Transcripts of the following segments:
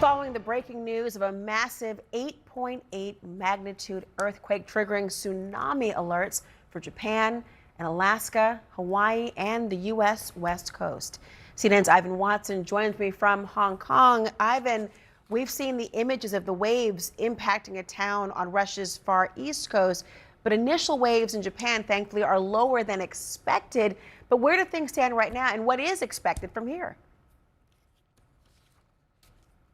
Following the breaking news of a massive 8.8 magnitude earthquake triggering tsunami alerts for Japan and Alaska, Hawaii, and the U.S. West Coast. CNN's Ivan Watson joins me from Hong Kong. Ivan, we've seen the images of the waves impacting a town on Russia's far east coast, but initial waves in Japan, thankfully, are lower than expected. But where do things stand right now, and what is expected from here?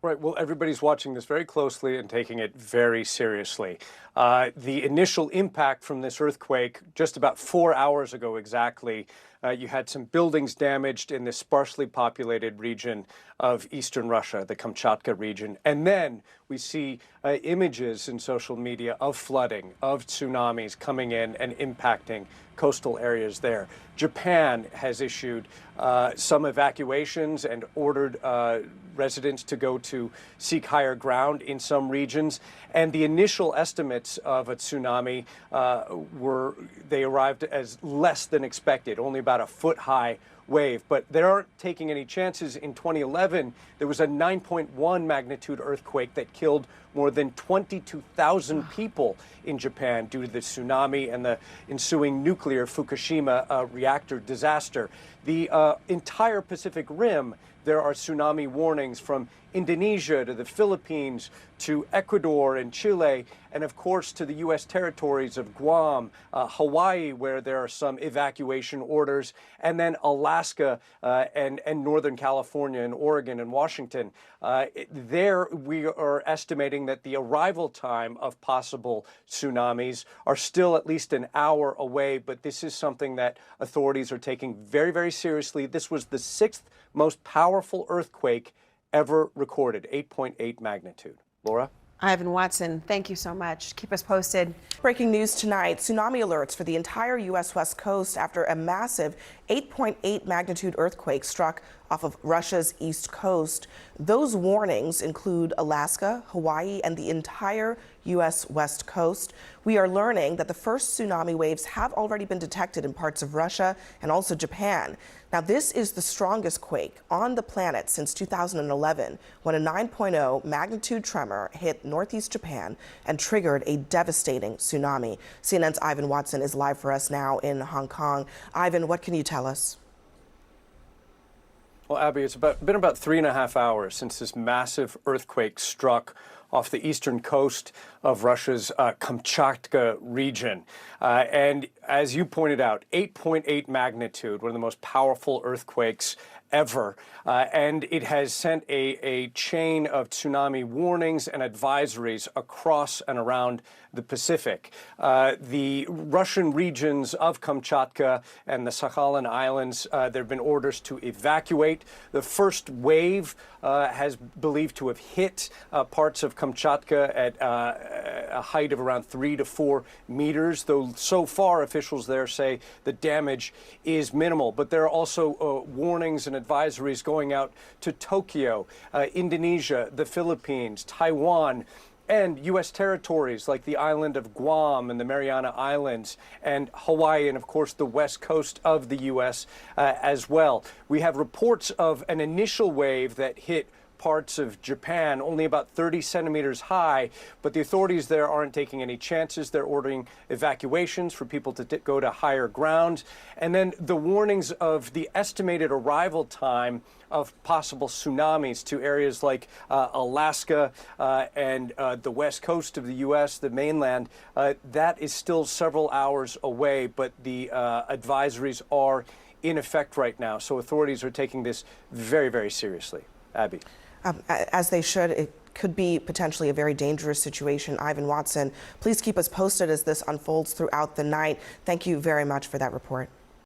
Right. Well, everybody's watching this very closely and taking it very seriously. The initial impact from this earthquake, just about 4 hours ago exactly, you had some buildings damaged in this sparsely populated region of eastern Russia, the Kamchatka region. And then we see images in social media of flooding, of tsunamis coming in and impacting coastal areas there. Japan has issued some evacuations and ordered residents to go to seek higher ground in some regions. And the initial estimates of a tsunami they arrived as less than expected, only about a foot-high wave, but they aren't taking any chances. In 2011, there was a 9.1 magnitude earthquake that killed more than 22,000 people in Japan due to the tsunami and the ensuing nuclear Fukushima reactor disaster. The entire Pacific Rim, there are tsunami warnings from Indonesia to the Philippines to Ecuador and Chile, and of course to the U.S. territories of Guam, Hawaii, where there are some evacuation orders, and then Alaska and Northern California and Oregon and Washington. There we are estimating that the arrival time of possible tsunamis are still at least an hour away, but this is something that authorities are taking very, very seriously. This was the sixth most powerful earthquake ever recorded, 8.8 magnitude. Laura? Ivan Watson, thank you so much. Keep us posted. Breaking news tonight, tsunami alerts for the entire U.S. West Coast after a massive 8.8 magnitude earthquake struck off of Russia's east coast. Those warnings include Alaska, Hawaii, and the entire U.S. West Coast. We are learning that the first tsunami waves have already been detected in parts of Russia and also Japan. Now, this is the strongest quake on the planet since 2011, when a 9.0 magnitude tremor hit northeast Japan and triggered a devastating tsunami. CNN's Ivan Watson is live for us now in Hong Kong. Ivan, what can you tell us? Well, Abby, it's been about 3.5 hours since this massive earthquake struck off the eastern coast of Russia's Kamchatka region. And as you pointed out, 8.8 magnitude, one of the most powerful earthquakes ever. And it has sent a chain of tsunami warnings and advisories across and around the Pacific. The Russian regions of Kamchatka and the Sakhalin Islands, there have been orders to evacuate. The first wave has believed to have hit parts of Kamchatka at a height of around 3 to 4 meters, though so far officials there say the damage is minimal. But there are also warnings and advisories going out to Tokyo, Indonesia, the Philippines, Taiwan, and U.S. territories like the island of Guam and the Mariana Islands and Hawaii and, of course, the west coast of the U.S. As well. We have reports of an initial wave that hit parts of Japan, only about 30 centimeters high, but the authorities there aren't taking any chances. They're ordering evacuations for people to go to higher ground. And then the warnings of the estimated arrival time of possible tsunamis to areas like Alaska and the west coast of the U.S., the mainland, that is still several hours away, but the advisories are in effect right now. So authorities are taking this very, very seriously. Abby. As they should. It could be potentially a very dangerous situation. Ivan Watson, please keep us posted as this unfolds throughout the night. Thank you very much for that report.